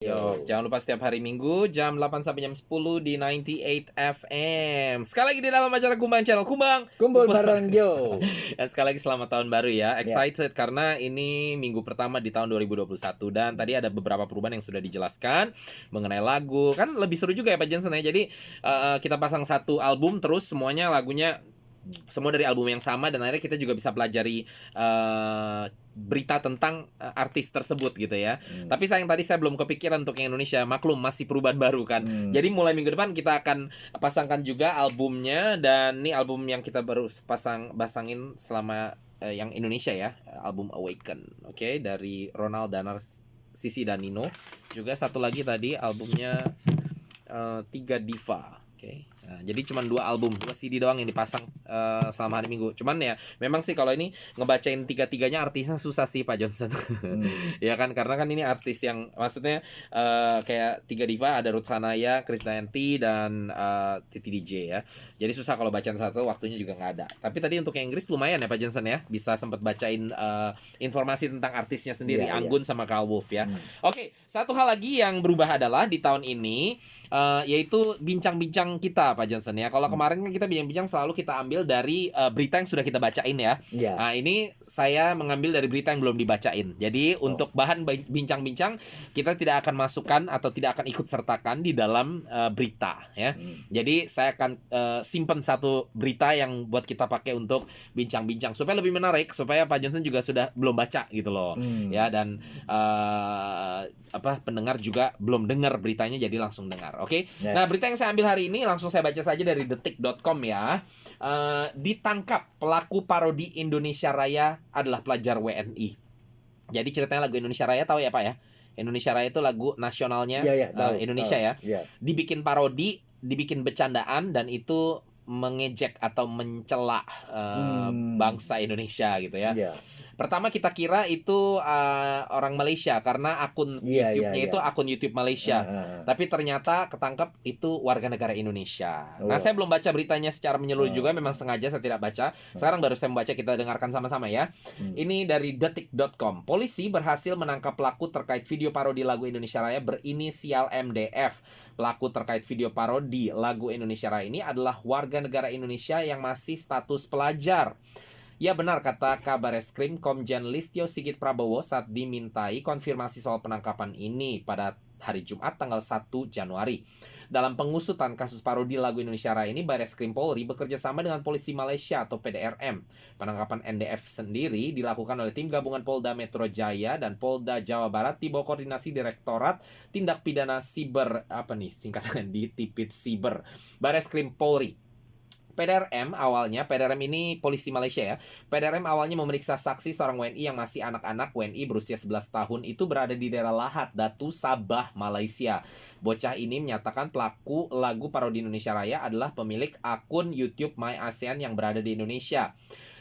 Yo, jangan lupa setiap hari Minggu jam 8 sampai jam 10 di 98 FM. Sekali lagi di dalam acara Kumbang Channel Kumbang Kumpul bareng Yo. Dan sekali lagi selamat tahun baru ya. Ya. Excited karena ini minggu pertama di tahun 2021. Dan tadi ada beberapa perubahan yang sudah dijelaskan mengenai lagu. Kan lebih seru juga ya Pak Jensen ya. Jadi kita pasang satu album terus semuanya lagunya semua dari album yang sama, dan akhirnya kita juga bisa pelajari berita tentang artis tersebut gitu ya. Tapi sayang tadi saya belum kepikiran untuk yang Indonesia. Maklum masih perubahan baru kan. Jadi mulai minggu depan kita akan pasangkan juga albumnya. Dan ini album yang kita baru pasangin selama yang Indonesia ya, album Awaken. Oke, dari Ronald Danar, Sisi dan Nino. Juga satu lagi tadi albumnya Tiga Diva. Oke. Nah, jadi cuma 2 album, 2 CD doang yang dipasang selama hari Minggu. Cuman ya memang sih kalau ini ngebacain tiga-tiganya artisnya susah sih Pak Johnson. Ya kan, karena kan ini artis yang maksudnya kayak Tiga Diva, ada Ruth Sanaya, Krisdayanti dan Titi DJ ya. Jadi susah kalau bacaan satu, waktunya juga nggak ada. Tapi tadi untuk yang Inggris lumayan ya Pak Johnson ya, bisa sempat bacain informasi tentang artisnya sendiri, Anggun sama Karl Wolf ya. Oke, satu hal lagi yang berubah adalah di tahun ini yaitu bincang-bincang kita Pak Johnson ya. Kalau kemarin kan kita bincang-bincang selalu kita ambil dari berita yang sudah kita bacain ya. Nah ini saya mengambil dari berita yang belum dibacain. Jadi untuk bahan bincang-bincang kita tidak akan masukkan atau tidak akan ikut sertakan di dalam berita ya. Jadi saya akan simpen satu berita yang buat kita pakai untuk bincang-bincang supaya lebih menarik, supaya Pak Johnson juga sudah belum baca gitu loh. Ya, dan pendengar juga belum dengar beritanya, jadi langsung dengar. Oke. Nah, berita yang saya ambil hari ini langsung saya baca saja dari detik.com ya. Ditangkap pelaku parodi Indonesia Raya adalah pelajar WNI. Jadi ceritanya lagu Indonesia Raya, tahu ya Pak ya? Indonesia Raya itu lagu nasionalnya Indonesia ya. Dibikin parodi, dibikin bercandaan, dan itu mengejek atau mencela bangsa Indonesia gitu ya. Pertama kita kira itu orang Malaysia karena akun YouTube-nya itu akun YouTube Malaysia. Tapi ternyata ketangkep itu warga negara Indonesia. Nah, saya belum baca beritanya secara menyeluruh juga, memang sengaja saya tidak baca. Sekarang baru saya membaca, kita dengarkan sama-sama ya. Ini dari detik.com. Polisi berhasil menangkap pelaku terkait video parodi lagu Indonesia Raya berinisial MDF. Pelaku terkait video parodi lagu Indonesia Raya ini adalah warga negara Indonesia yang masih status pelajar. Ya benar, kata Kabareskrim Komjen Listio Sigit Prabowo saat dimintai konfirmasi soal penangkapan ini pada hari Jumat tanggal 1 Januari. Dalam pengusutan kasus parodi lagu Indonesia Raya ini, Bareskrim Polri bekerja sama dengan polisi Malaysia atau PDRM. Penangkapan NDF sendiri dilakukan oleh tim gabungan Polda Metro Jaya dan Polda Jawa Barat di bawah koordinasi Direktorat Tindak Pidana Siber, singkatan di Tipit Siber, Bareskrim Polri. PDRM ini polisi Malaysia ya. PDRM awalnya memeriksa saksi seorang WNI yang masih anak-anak. WNI berusia 11 tahun itu berada di daerah Lahad, Datu, Sabah, Malaysia. Bocah ini menyatakan pelaku lagu parodi Indonesia Raya adalah pemilik akun YouTube My ASEAN yang berada di Indonesia.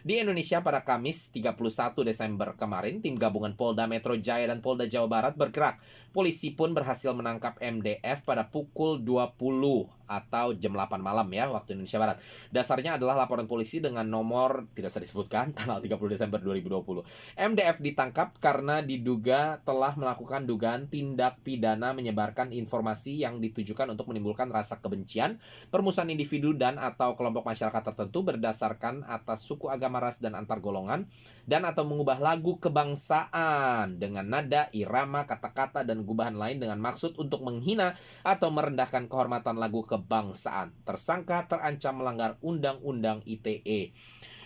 Di Indonesia pada Kamis 31 Desember kemarin, tim gabungan Polda Metro Jaya dan Polda Jawa Barat bergerak. Polisi pun berhasil menangkap MDF pada pukul 20 atau jam 8 malam ya, waktu Indonesia Barat. Dasarnya adalah laporan polisi dengan nomor tidak usah disebutkan, tanggal 30 Desember 2020. MDF ditangkap karena diduga telah melakukan dugaan tindak pidana menyebarkan informasi yang ditujukan untuk menimbulkan rasa kebencian, permusuhan individu dan atau kelompok masyarakat tertentu berdasarkan atas suku, agama, ras, dan antar golongan, dan atau mengubah lagu kebangsaan dengan nada, irama, kata-kata, dan gubahan lain dengan maksud untuk menghina atau merendahkan kehormatan lagu kebangsaan. Tersangka terancam melanggar Undang-Undang ITE.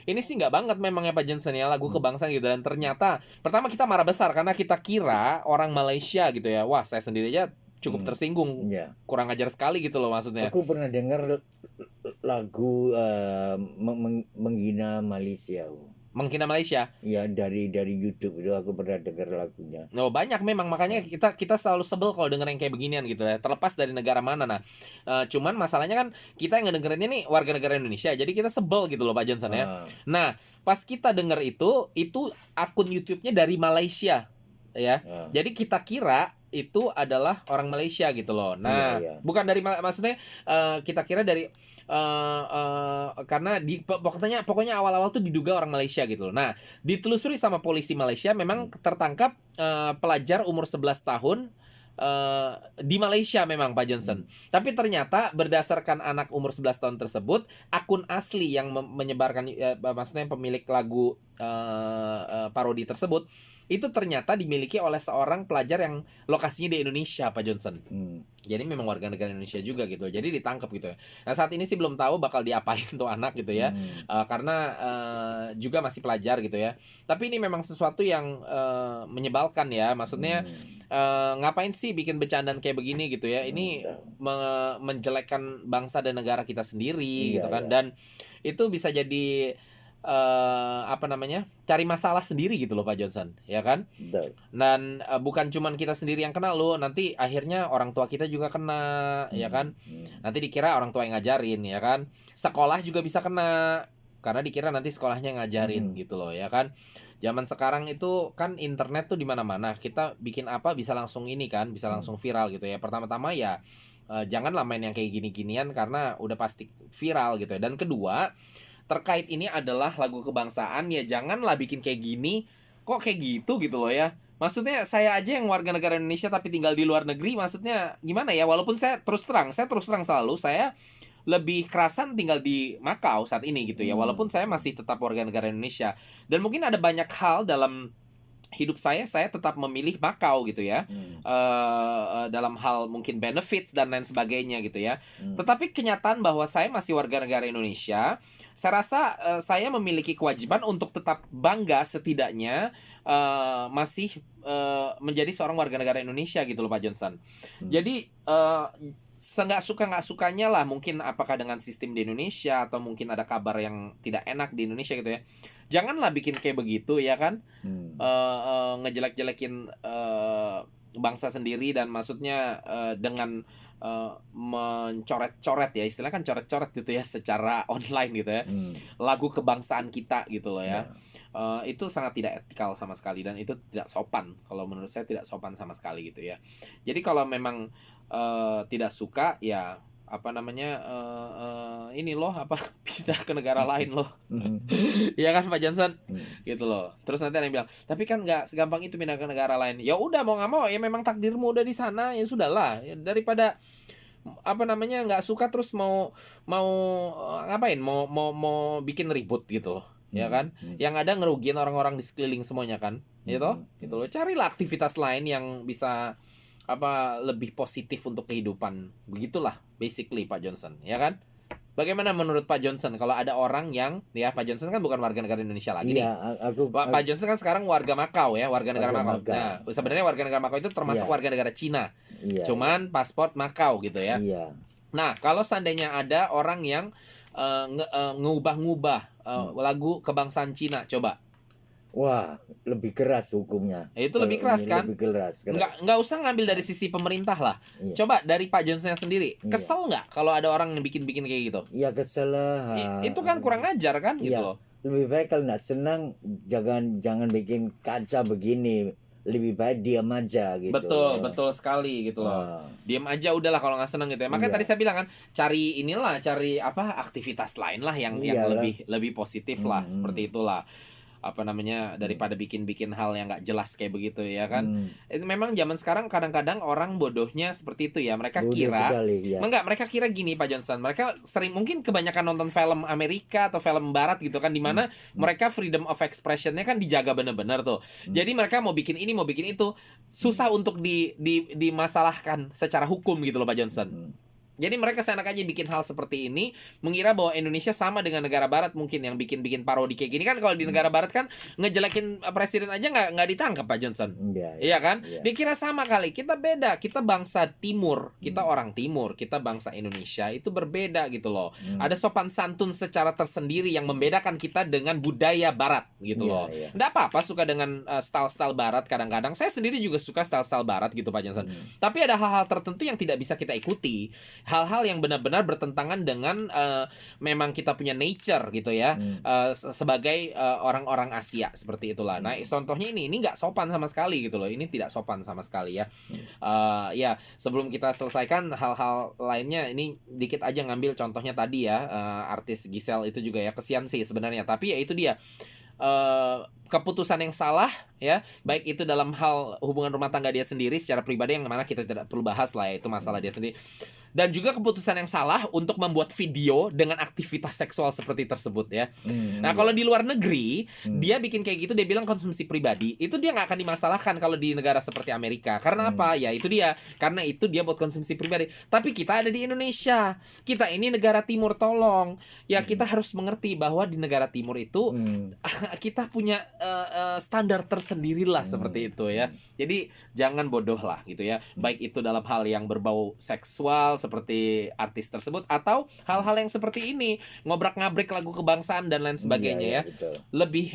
Ini sih nggak banget memang ya Pak Johnson ya, lagu kebangsaan gitu. Dan ternyata pertama kita marah besar karena kita kira orang Malaysia gitu ya. Wah, saya sendiri aja cukup tersinggung. Kurang ajar sekali gitu loh maksudnya. Aku pernah dengar lagu menghina Malaysia. Menghina Malaysia. Ya, dari YouTube itu aku pernah dengar lagunya. Oh, banyak memang, makanya kita selalu sebel kalau denger yang kayak beginian gitu ya. Terlepas dari negara mana. Nah, cuman masalahnya kan kita yang ngedengerinnya nih warga negara Indonesia. Jadi kita sebel gitu loh Pak Johnson ya. Nah, pas kita denger itu akun YouTube-nya dari Malaysia ya. Jadi kita kira itu adalah orang Malaysia gitu loh. Nah, bukan dari maksudnya kita kira dari karena pokoknya awal-awal tuh diduga orang Malaysia gitu loh. Nah, ditelusuri sama polisi Malaysia memang tertangkap pelajar umur 11 tahun di Malaysia memang Pak Johnson. Tapi ternyata berdasarkan anak umur 11 tahun tersebut, akun asli yang menyebarkan maksudnya pemilik lagu parodi tersebut itu ternyata dimiliki oleh seorang pelajar yang lokasinya di Indonesia Pak Johnson. Jadi memang warga negara Indonesia juga gitu. Jadi ditangkap gitu ya. Nah, saat ini sih belum tahu bakal diapain tuh anak gitu ya. Karena juga masih pelajar gitu ya. Tapi ini memang sesuatu yang menyebalkan ya. Maksudnya ngapain sih bikin bercandaan kayak begini gitu ya. Ini menjelekkan bangsa dan negara kita sendiri gitu kan. Dan itu bisa jadi cari masalah sendiri gitu loh Pak Johnson, ya kan? Dan bukan cuman kita sendiri yang kena loh, nanti akhirnya orang tua kita juga kena, ya kan? Nanti dikira orang tua yang ngajarin, ya kan? Sekolah juga bisa kena karena dikira nanti sekolahnya ngajarin gitu loh, ya kan? Zaman sekarang itu kan internet tuh di mana-mana. Kita bikin apa bisa langsung ini kan, bisa langsung viral gitu ya. Pertama-tama ya janganlah main yang kayak gini-ginian karena udah pasti viral gitu ya. Dan kedua, terkait ini adalah lagu kebangsaan, ya janganlah bikin kayak gini kok kayak gitu loh ya. Maksudnya saya aja yang warga negara Indonesia tapi tinggal di luar negeri, maksudnya gimana ya, walaupun saya terus terang selalu saya lebih kerasan tinggal di Makau saat ini gitu ya, walaupun saya masih tetap warga negara Indonesia. Dan mungkin ada banyak hal dalam hidup saya tetap memilih Makau gitu ya, dalam hal mungkin benefits dan lain sebagainya gitu ya. Tetapi kenyataan bahwa saya masih warga negara Indonesia, saya rasa saya memiliki kewajiban untuk tetap bangga setidaknya masih menjadi seorang warga negara Indonesia gitu loh Pak Johnson. Jadi nggak sukanya lah mungkin apakah dengan sistem di Indonesia atau mungkin ada kabar yang tidak enak di Indonesia gitu ya, janganlah bikin kayak begitu ya kan. Ngejelek-jelekin bangsa sendiri dan maksudnya dengan mencoret-coret ya, istilah kan coret-coret gitu ya secara online gitu ya, lagu kebangsaan kita gitu loh ya. Itu sangat tidak etikal sama sekali dan itu tidak sopan, kalau menurut saya tidak sopan sama sekali gitu ya. Jadi kalau memang tidak suka ya ini loh pindah ke negara lain loh. Ya kan Pak Johnson gitu loh. Terus nanti ada yang bilang tapi kan nggak segampang itu pindah ke negara lain. Ya udah mau nggak mau ya memang takdirmu udah di sana, ya sudahlah ya, daripada nggak suka terus mau ngapain mau bikin ribut gitu loh, ya kan. Yang ada ngerugiin orang-orang di sekeliling semuanya kan gitu loh. Carilah aktivitas lain yang bisa lebih positif untuk kehidupan. Begitulah basically Pak Johnson, ya kan? Bagaimana menurut Pak Johnson kalau ada orang yang ya Pak Johnson kan bukan warga negara Indonesia lagi nih. Pak Johnson kan sekarang warga Makau ya, warga negara Makau. Nah, sebenarnya warga negara Makau itu termasuk warga negara Cina. Cuman paspor Makau gitu ya. Nah, kalau seandainya ada orang yang ngubah-ngubah lagu kebangsaan Cina, coba. Wah, lebih keras hukumnya. Itu lebih keras kan? Lebih keras. Nggak usah ngambil dari sisi pemerintah lah. Coba dari Pak Johnson sendiri. Kesel nggak kalau ada orang yang bikin kayak gitu? Iya kesel lah. Itu kan kurang ajar kan gitu loh. Lebih baik kalau nggak senang jangan bikin kaca begini. Lebih baik diam aja gitu. Betul sekali gitu loh. Diam aja udahlah kalau nggak senang gitu ya. Makanya tadi saya bilang kan cari aktivitas lain lah yang lebih positif lah, seperti itulah. Daripada bikin hal yang nggak jelas kayak begitu ya kan. Itu memang zaman sekarang kadang-kadang orang bodohnya seperti itu ya. Mereka mereka kira gini Pak Johnson. Mereka mungkin kebanyakan nonton film Amerika atau film Barat gitu kan, dimana mereka freedom of expressionnya kan dijaga bener-bener tuh. Jadi mereka mau bikin ini mau bikin itu susah untuk dimasalahkan secara hukum gitu loh Pak Johnson. Jadi mereka seenak aja bikin hal seperti ini, mengira bahwa Indonesia sama dengan negara Barat mungkin yang bikin parodi kayak gini kan. Kalau di negara Barat kan ngejelekin presiden aja nggak ditangkap Pak Johnson, iya kan? Dikira sama kali. Kita beda, kita bangsa Timur, kita orang Timur, kita bangsa Indonesia itu berbeda gitu loh. Ada sopan santun secara tersendiri yang membedakan kita dengan budaya Barat gitu loh. Nggak apa-apa suka dengan style-style Barat kadang-kadang. Saya sendiri juga suka style-style Barat gitu Pak Johnson. Tapi ada hal-hal tertentu yang tidak bisa kita ikuti. Hal-hal yang benar-benar bertentangan dengan memang kita punya nature gitu ya, sebagai orang-orang Asia seperti itulah. Nah contohnya ini nggak sopan sama sekali gitu loh. Ini tidak sopan sama sekali ya. Ya sebelum kita selesaikan hal-hal lainnya, ini dikit aja ngambil contohnya tadi ya, artis Giselle itu juga ya kesian sih sebenarnya. Tapi ya itu dia. keputusan yang salah ya, baik itu dalam hal hubungan rumah tangga dia sendiri secara pribadi yang mana kita tidak perlu bahas lah ya, itu masalah dia sendiri, dan juga keputusan yang salah untuk membuat video dengan aktivitas seksual seperti tersebut ya. Nah kalau di luar negeri dia bikin kayak gitu, dia bilang konsumsi pribadi, itu dia nggak akan dimasalahkan kalau di negara seperti Amerika. Karena apa? Ya itu dia, karena itu dia buat konsumsi pribadi. Tapi kita ada di Indonesia, kita ini negara timur, tolong ya, kita harus mengerti bahwa di negara timur itu kita punya standar tersendiri lah seperti itu ya. Jadi jangan bodoh lah gitu ya, baik itu dalam hal yang berbau seksual seperti artis tersebut, atau hal-hal yang seperti ini, ngobrak-ngabrik lagu kebangsaan dan lain sebagainya ya. Betul. Lebih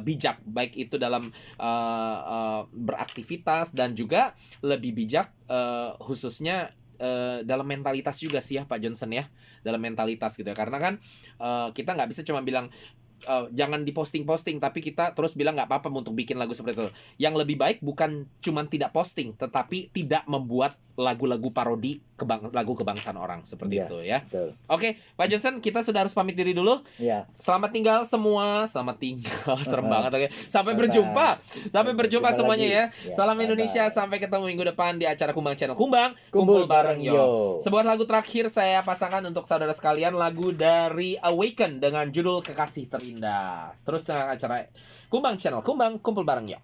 bijak, baik itu dalam beraktivitas, dan juga lebih bijak khususnya dalam mentalitas juga sih ya Pak Johnson ya, dalam mentalitas gitu ya. Karena kan kita nggak bisa cuma bilang jangan diposting-posting, tapi kita terus bilang nggak apa-apa untuk bikin lagu seperti itu. Yang lebih baik bukan cuma tidak posting, tetapi tidak membuat lagu-lagu parodi lagu kebangsaan orang seperti itu ya. Betul. Oke, Pak Johnson, kita sudah harus pamit diri dulu. Ya. Selamat tinggal semua, selamat tinggal. Serem banget. Oke, sampai Bye-bye. berjumpa, sampai berjumpa Jumpa semuanya lagi. ya. Ya, Salam bye-bye. Indonesia, sampai ketemu minggu depan di acara Kumbang Channel. Kumbang, Kumpul kumpul bareng bareng yo. yo. Sebuah lagu terakhir saya pasangkan untuk saudara sekalian, lagu dari Awaken dengan judul Kekasih Terindah. Terus dengan acara Kumbang Channel, Kumbang kumpul bareng yo.